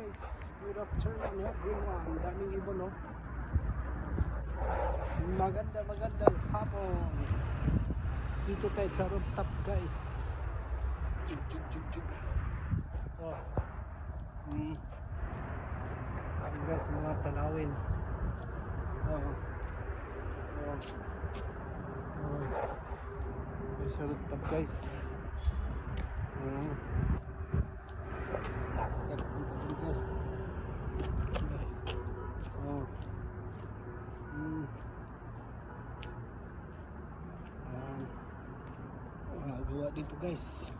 guys, good afternoon everyone. Daming ibon, no? Magandang hapon. Dito tayo sa rooftop, guys. Chug. Oh. Ayan guys, mga tanawin. Sa rooftop, guys. Gawa dito, guys.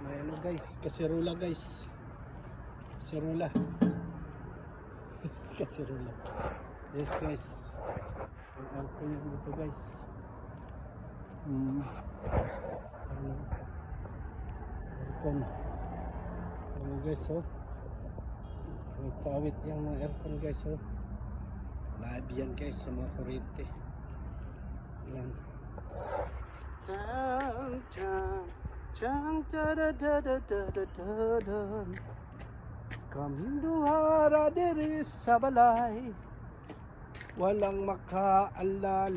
May ano, guys, kasirula, guys. Kasirula. Kasirula. Yes, guys. Ang kulit dito, guys. Aircon. Ano, guys, oh. May tawit yung mga aircon, guys, oh. Live yan, guys, sa mga kuryente. Yan. Kaming duhara diri sa balay, walang makaalalay.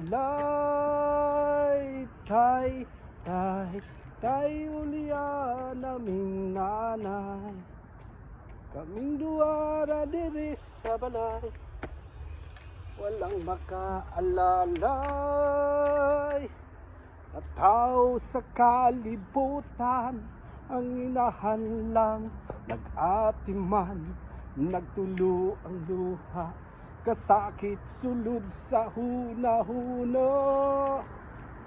Tay ulian naming nanay. Kaming duhara diri sa balay, walang makaalalay. At tao sa kalibutan, ang inahan lang nag-atiman, nagtulo ang luha, kasakit sulod sa huna-huna.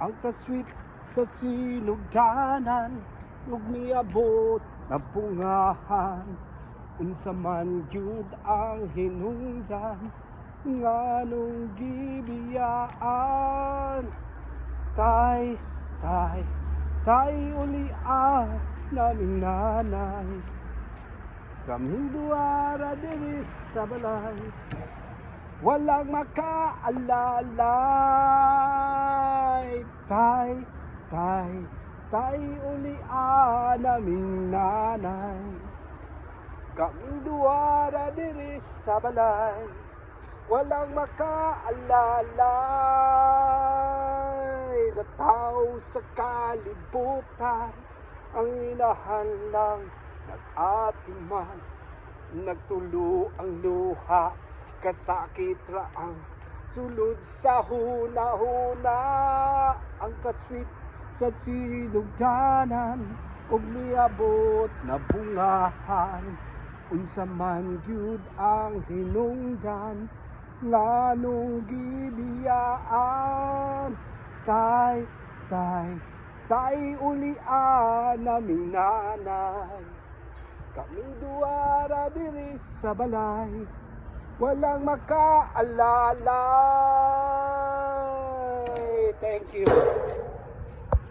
Ang kasweet sa sinugdanan, ug miabot na bungahan, unsa man gyud ang hinungdan, nganong gibiyaan. Tay ulian naming nanay, kaming duwara diri sa balay, walang makaalalay. Tay ulian naming nanay, kaming duwara diri sa balay, walang makaalalay. Na tao sa kalibutan, ang inahan lang nag-atiman, nagtulo ang luha, kasakit ra ang sulod sa huna-huna. Ang kasweet sa sinugdanan, ug niabot na bungahan, unsa man gyud ang hinungdan, nganong gibiyaan. Tay ulian naming nanay, kaming duwara diri sa balay, walang makaalalay. Thank you.